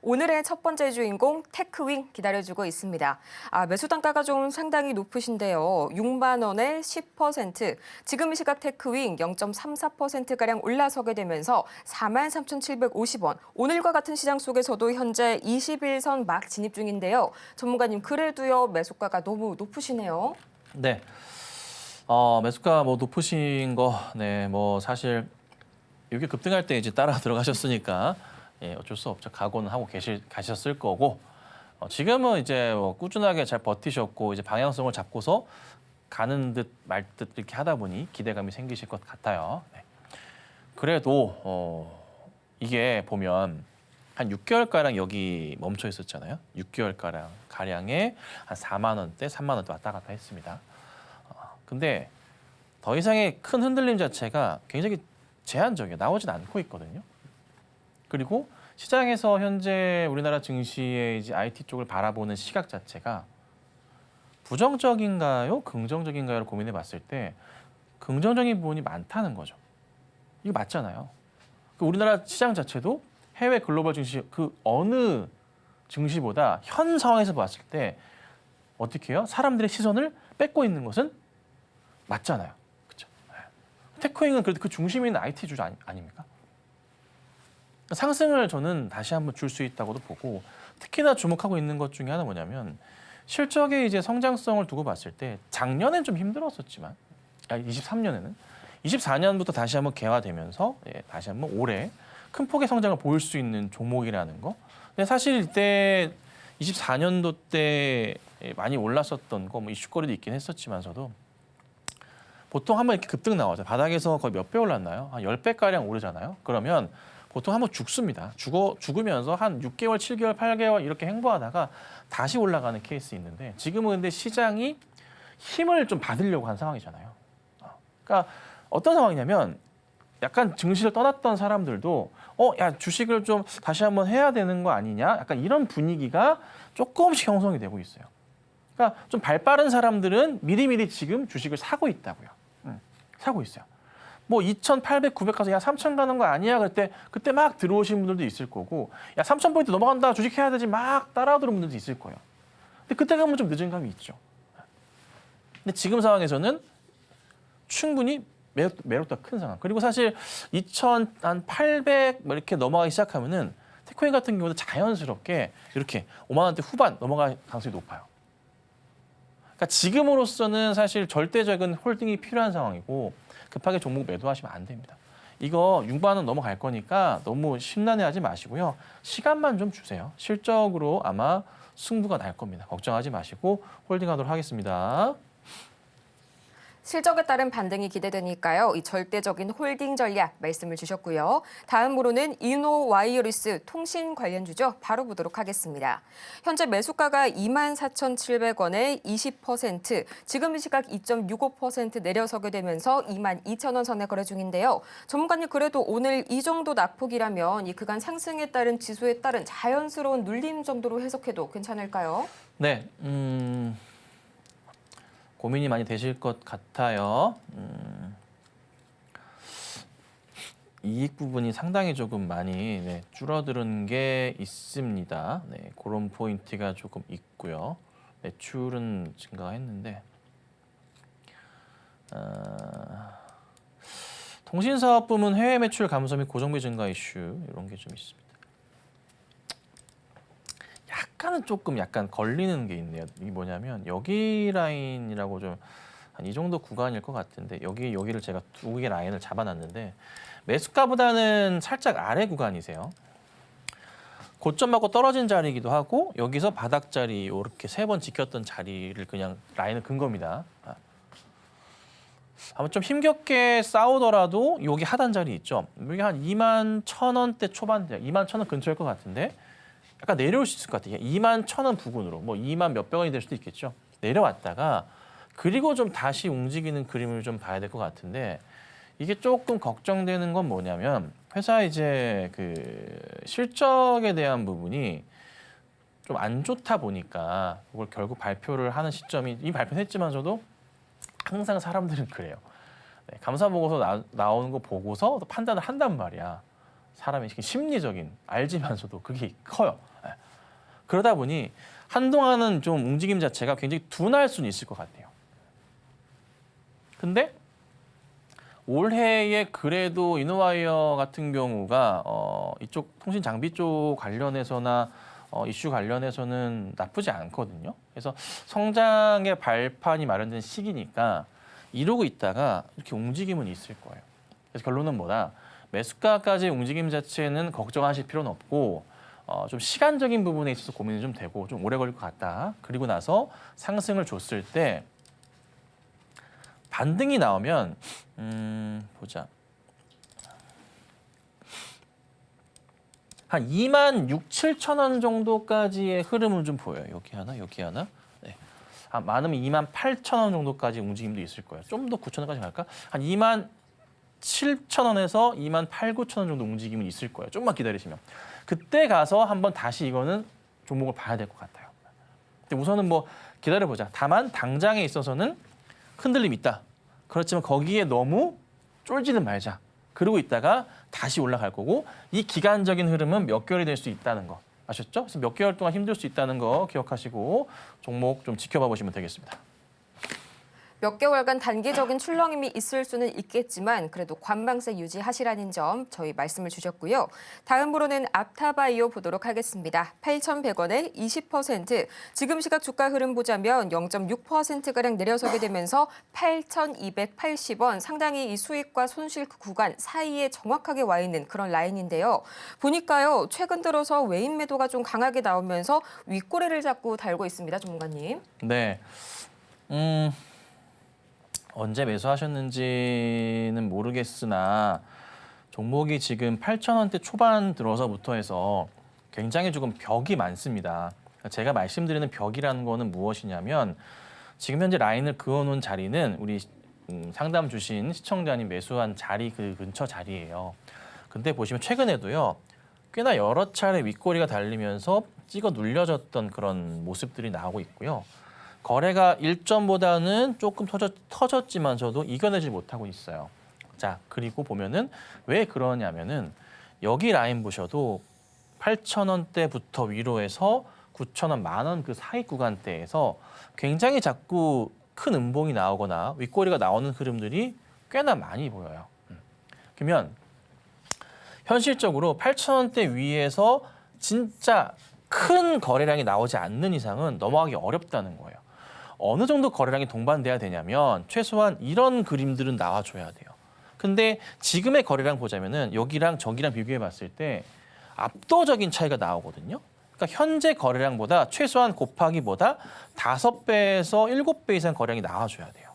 오늘의 첫 번째 주인공 테크윙 기다려주고 있습니다. 매수 단가가 좀 상당히 높으신데요. 6만 원에 10%. 지금 이 시각 테크윙 0.34%가량 올라서게 되면서 43,750원. 오늘과 같은 시장 속에서도 현재 21선 막 진입 중인데요. 전문가님 그래도요 매수가가 너무 높으시네요. 네. 매수가 뭐 높으신 거, 네, 뭐 사실 이게 급등할 때 이제 따라 들어가셨으니까 예, 어쩔 수 없죠. 각오는 하고 가셨을 거고 지금은 이제 뭐 꾸준하게 잘 버티셨고 이제 방향성을 잡고서 가는 듯 말 듯 이렇게 하다 보니 기대감이 생기실 것 같아요. 네. 그래도 이게 보면 한 6개월가량 여기 멈춰 있었잖아요. 6개월가량의 한 4만 원대, 3만 원대 왔다 갔다 했습니다. 근데 더 이상의 큰 흔들림 자체가 굉장히 제한적이에요. 나오진 않고 있거든요. 그리고 시장에서 현재 우리나라 증시의 이제 IT 쪽을 바라보는 시각 자체가 부정적인가요? 긍정적인가요를 고민해 봤을 때 긍정적인 부분이 많다는 거죠. 이거 맞잖아요. 우리나라 시장 자체도 해외 글로벌 증시 그 어느 증시보다 현 상황에서 봤을 때 어떻게 해요? 사람들의 시선을 뺏고 있는 것은 맞잖아요. 그렇죠? 테크윙은 그래도 그 중심에 있는 IT 주주 아닙니까? 상승을 저는 다시 한번 줄 수 있다고도 보고 특히나 주목하고 있는 것 중에 하나 뭐냐면 실적의 이제 성장성을 두고 봤을 때 작년엔 좀 힘들었었지만 23년에는 24년부터 다시 한번 개화되면서 다시 한번 올해 큰 폭의 성장을 보일 수 있는 종목이라는 거. 근데 사실 이때 24년도 때 많이 올랐었던 거 뭐 이슈거리도 있긴 했었지만서도 보통 한번 이렇게 급등 나오죠. 바닥에서 거의 몇 배 올랐나요? 한 10배가량 오르잖아요. 그러면 보통 한번 죽습니다. 죽으면서 한 6개월, 7개월, 8개월 이렇게 횡보하다가 다시 올라가는 케이스 있는데 지금은 근데 시장이 힘을 좀 받으려고 한 상황이잖아요. 그러니까 어떤 상황이냐면 약간 증시를 떠났던 사람들도 야 주식을 좀 다시 한번 해야 되는 거 아니냐? 약간 이런 분위기가 조금씩 형성이 되고 있어요. 그러니까 좀 발 빠른 사람들은 미리미리 지금 주식을 사고 있다고요. 사고 있어요. 뭐 2,800, 900 가서 야 3,000 가는 거 아니야? 그때 막 들어오신 분들도 있을 거고 야 3,000포인트 넘어간다 주식 해야 되지 막 따라오는 분들도 있을 거예요. 근데 그때 가면 좀 늦은 감이 있죠. 근데 지금 상황에서는 충분히 매력도가 큰 상황. 그리고 사실 2,800 이렇게 넘어가기 시작하면은 테크윙 같은 경우도 자연스럽게 이렇게 5만 원대 후반 넘어갈 가능성이 높아요. 그러니까 지금으로서는 사실 절대적인 홀딩이 필요한 상황이고 급하게 종목 매도하시면 안 됩니다. 이거 6만 원 넘어갈 거니까 너무 심란해하지 마시고요. 시간만 좀 주세요. 실적으로 아마 승부가 날 겁니다. 걱정하지 마시고 홀딩하도록 하겠습니다. 실적에 따른 반등이 기대되니까요. 이 절대적인 홀딩 전략 말씀을 주셨고요. 다음으로는 이노와이어리스 통신 관련주죠. 바로 보도록 하겠습니다. 현재 매수가가 24,700원에 20%, 지금 이 시각 2.65% 내려서게 되면서 22,000원 선에 거래 중인데요. 전문가님 그래도 오늘 이 정도 낙폭이라면 이 그간 상승에 따른 지수에 따른 자연스러운 눌림 정도로 해석해도 괜찮을까요? 네, 고민이 많이 되실 것 같아요. 이익 부분이 상당히 조금 많이 줄어드는 게 있습니다. 네, 그런 포인트가 조금 있고요. 매출은 증가했는데 통신사업 부문 해외 매출 감소 및 고정비 증가 이슈 이런 게 좀 있습니다. 약간은 조금 걸리는 게 있네요. 이게 뭐냐면 여기 라인이라고 좀 한 이 정도 구간일 것 같은데 여기를 제가 두 개 라인을 잡아놨는데 매수가보다는 살짝 아래 구간이세요. 고점 맞고 떨어진 자리이기도 하고 여기서 바닥 자리 이렇게 3번 지켰던 자리를 그냥 라인을 근 겁니다. 아마 좀 힘겹게 싸우더라도 여기 하단 자리 있죠. 여기 한 21,000원대 초반대, 21,000원 근처일 것 같은데 약간 내려올 수 있을 것 같아요. 21,000원 부근으로 뭐 2만 몇백 원이 될 수도 있겠죠. 내려왔다가 그리고 좀 다시 움직이는 그림을 좀 봐야 될 것 같은데 이게 조금 걱정되는 건 뭐냐면 회사 이제 그 실적에 대한 부분이 좀 안 좋다 보니까 그걸 결국 발표를 하는 시점이 이 발표는 했지만서도 항상 사람들은 그래요. 감사 보고서 나오는 거 보고서 판단을 한단 말이야. 사람의 심리적인 알지만서도 그게 커요. 예. 그러다 보니 한동안은 좀 움직임 자체가 굉장히 둔할 수는 있을 것 같아요. 근데 올해에 그래도 이노와이어 같은 경우가 이쪽 통신 장비 쪽 관련해서나 이슈 관련해서는 나쁘지 않거든요. 그래서 성장의 발판이 마련된 시기니까 이러고 있다가 이렇게 움직임은 있을 거예요. 그래서 결론은 뭐다? 매수가까지 움직임 자체는 걱정하실 필요는 없고 좀 시간적인 부분에 있어서 고민이 좀 되고 좀 오래 걸릴 것 같다. 그리고 나서 상승을 줬을 때 반등이 나오면 보자. 한 2만 6, 7천 원 정도까지의 흐름은 좀 보여요. 여기 하나, 여기 하나. 네. 많으면 2만 8천 원 정도까지 움직임도 있을 거예요. 좀 더 9천 원까지 갈까? 한 2만 7천 원에서 2만 8, 9천 원 정도 움직임은 있을 거예요. 좀만 기다리시면. 그때 가서 한번 다시 이거는 종목을 봐야 될 것 같아요. 근데 우선은 뭐 기다려보자. 다만 당장에 있어서는 흔들림 있다. 그렇지만 거기에 너무 쫄지는 말자. 그러고 있다가 다시 올라갈 거고 이 기간적인 흐름은 몇 개월이 될 수 있다는 거 아셨죠? 그래서 몇 개월 동안 힘들 수 있다는 거 기억하시고 종목 좀 지켜봐 보시면 되겠습니다. 몇 개월간 단기적인 출렁임이 있을 수는 있겠지만 그래도 관망세 유지하시라는 점 저희 말씀을 주셨고요. 다음으로는 앞타바이오 보도록 하겠습니다. 8,100원에 20%, 지금 시각 주가 흐름 보자면 0.6%가량 내려서게 되면서 8,280원, 상당히 이 수익과 손실 구간 사이에 정확하게 와 있는 그런 라인인데요. 보니까요, 최근 들어서 외인 매도가 좀 강하게 나오면서 윗꼬리를 잡고 달고 있습니다, 전문가님. 네. 언제 매수하셨는지는 모르겠으나 종목이 지금 8,000원대 초반 들어서부터 해서 굉장히 조금 벽이 많습니다. 제가 말씀드리는 벽이라는 거는 무엇이냐면 지금 현재 라인을 그어놓은 자리는 우리 상담 주신 시청자님 매수한 자리 그 근처 자리예요. 근데 보시면 최근에도요. 꽤나 여러 차례 윗꼬리가 달리면서 찍어 눌려졌던 그런 모습들이 나오고 있고요. 거래가 일전보다는 조금 터졌지만서도 이겨내지 못하고 있어요. 자, 그리고 보면은 왜 그러냐면은 여기 라인 보셔도 8,000원대부터 위로해서 9,000원, 10,000원 그 사이 구간대에서 굉장히 자꾸 큰 음봉이 나오거나 윗꼬리가 나오는 흐름들이 꽤나 많이 보여요. 그러면 현실적으로 8,000원대 위에서 진짜 큰 거래량이 나오지 않는 이상은 넘어가기 어렵다는 거예요. 어느 정도 거래량이 동반돼야 되냐면 최소한 이런 그림들은 나와줘야 돼요. 근데 지금의 거래량 보자면은 여기랑 저기랑 비교해 봤을 때 압도적인 차이가 나오거든요. 그러니까 현재 거래량보다 최소한 곱하기보다 5배에서 7배 이상 거래량이 나와줘야 돼요.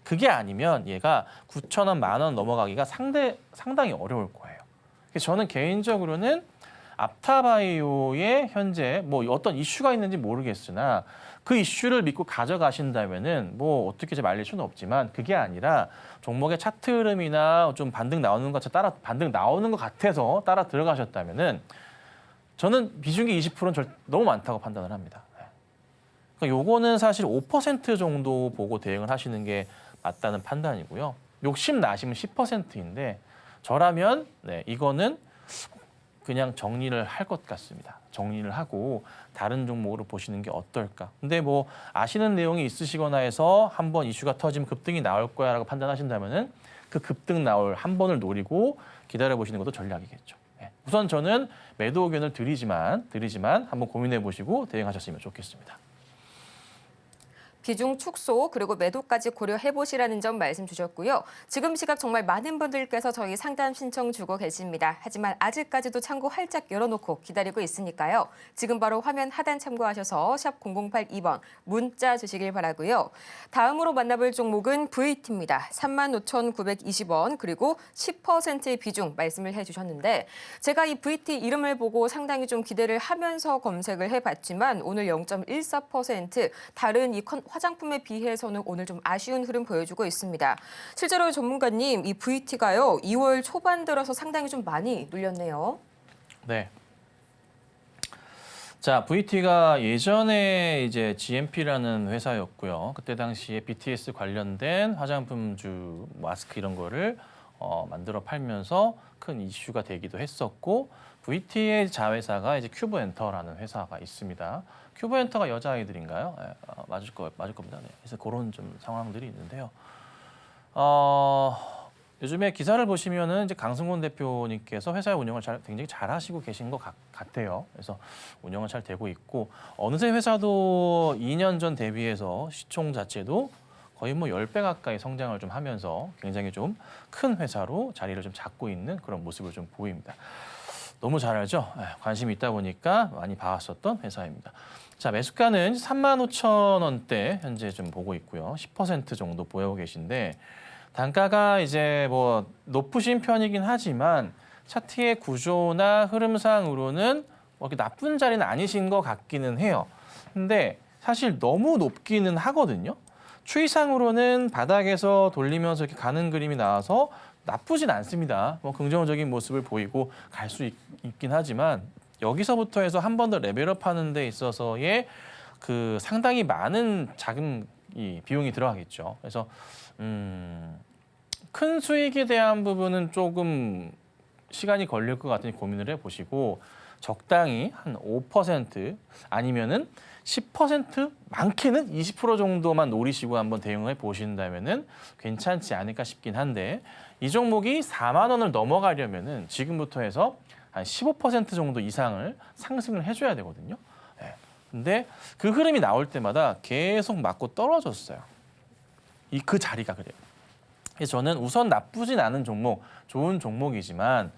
그게 아니면 얘가 9,000원, 10,000원 넘어가기가 상당히 어려울 거예요. 그래서 저는 개인적으로는 앞타바이오의 현재 뭐 어떤 이슈가 있는지 모르겠으나 그 이슈를 믿고 가져가신다면은 뭐 어떻게 좀 알릴 수는 없지만 그게 아니라 종목의 차트 흐름이나 좀 반등 나오는 것 따라 반등 나오는 것 같아서 따라 들어가셨다면은 저는 비중이 20%는 너무 많다고 판단을 합니다. 그러니까 요거는 사실 5% 정도 보고 대응을 하시는 게 맞다는 판단이고요. 욕심 나시면 10%인데 저라면 네, 이거는 그냥 정리를 할 것 같습니다. 정리를 하고 다른 종목으로 보시는 게 어떨까. 근데 뭐 아시는 내용이 있으시거나 해서 한번 이슈가 터지면 급등이 나올 거야라고 판단하신다면은 그 급등 나올 한 번을 노리고 기다려 보시는 것도 전략이겠죠. 네. 우선 저는 매도 의견을 드리지만 한번 고민해 보시고 대응하셨으면 좋겠습니다. 비중 축소 그리고 매도까지 고려해 보시라는 점 말씀 주셨고요. 지금 시각 정말 많은 분들께서 저희 상담 신청 주고 계십니다. 하지만 아직까지도 창구 활짝 열어놓고 기다리고 있으니까요. 지금 바로 화면 하단 참고하셔서 샵 0082번 문자 주시길 바라고요. 다음으로 만나볼 종목은 VT입니다. 35,920원 그리고 10%의 비중 말씀을 해주셨는데 제가 이 VT 이름을 보고 상당히 좀 기대를 하면서 검색을 해봤지만 오늘 0.14% 다른 이 화장품에 비해서는 오늘 좀 아쉬운 흐름 보여주고 있습니다. 실제로 전문가님, 이 VT가요 2월 초반 들어서 상당히 좀 많이 눌렸네요. 네. 자, VT가 예전에 이제 GMP라는 회사였고요. 그때 당시에 BTS 관련된 화장품주, 마스크 이런 거를 만들어 팔면서 큰 이슈가 되기도 했었고 VT의 자회사가 이제 큐브엔터라는 회사가 있습니다. 큐브엔터가 여자아이들인가요? 네, 맞을 겁니다. 네. 그래서 그런 좀 상황들이 있는데요. 요즘에 기사를 보시면은 이제 강승곤 대표님께서 회사의 운영을 굉장히 잘 하시고 계신 것 같아요. 그래서 운영은 잘 되고 있고 어느새 회사도 2년 전 대비해서 시총 자체도 거의 뭐 10배 가까이 성장을 좀 하면서 굉장히 좀 큰 회사로 자리를 좀 잡고 있는 그런 모습을 좀 보입니다. 너무 잘 알죠? 관심이 있다 보니까 많이 봐왔었던 회사입니다. 자, 매수가는 35,000원대 현재 좀 보고 있고요. 10% 정도 보여오고 계신데 단가가 이제 뭐 높으신 편이긴 하지만 차트의 구조나 흐름상으로는 뭐 이렇게 나쁜 자리는 아니신 것 같기는 해요. 근데 사실 너무 높기는 하거든요. 추이상으로는 바닥에서 돌리면서 이렇게 가는 그림이 나와서 나쁘진 않습니다. 뭐 긍정적인 모습을 보이고 갈 수 있긴 하지만 여기서부터 해서 한 번 더 레벨업하는 데 있어서의 그 상당히 많은 자금이 비용이 들어가겠죠. 그래서 큰 수익에 대한 부분은 조금 시간이 걸릴 것 같으니 고민을 해보시고 적당히 한 5% 아니면은 10% 많게는 20% 정도만 노리시고 한번 대응해 보신다면은 괜찮지 않을까 싶긴 한데 이 종목이 4만 원을 넘어가려면은 지금부터 해서 한 15% 정도 이상을 상승을 해줘야 되거든요. 네. 근데 그 흐름이 나올 때마다 계속 맞고 떨어졌어요. 그 자리가 그래요. 그래서 저는 우선 나쁘진 않은 종목, 좋은 종목이지만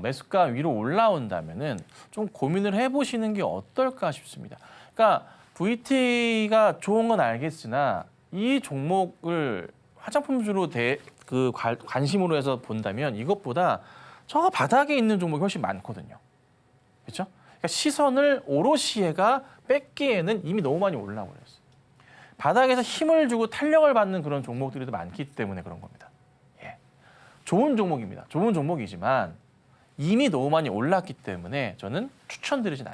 매수가 위로 올라온다면은 좀 고민을 해보시는 게 어떨까 싶습니다. 그러니까 VT가 좋은 건 알겠으나 이 종목을 화장품주로 관심으로 해서 본다면 이것보다 저 바닥에 있는 종목이 훨씬 많거든요. 그렇죠? 그러니까 시선을 오롯이 얘가 뺏기에는 이미 너무 많이 올라와 버렸어요. 바닥에서 힘을 주고 탄력을 받는 그런 종목들이 더 많기 때문에 그런 겁니다. 예. 좋은 종목입니다. 좋은 종목이지만 이미 너무 많이 올랐기 때문에 저는 추천드리진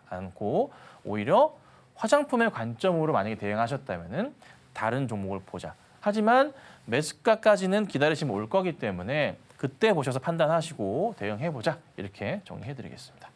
않고 오히려 화장품의 관점으로 만약에 대응하셨다면은 다른 종목을 보자. 하지만 매수가까지는 기다리시면 올 거기 때문에 그때 보셔서 판단하시고 대응해보자. 이렇게 정리해드리겠습니다.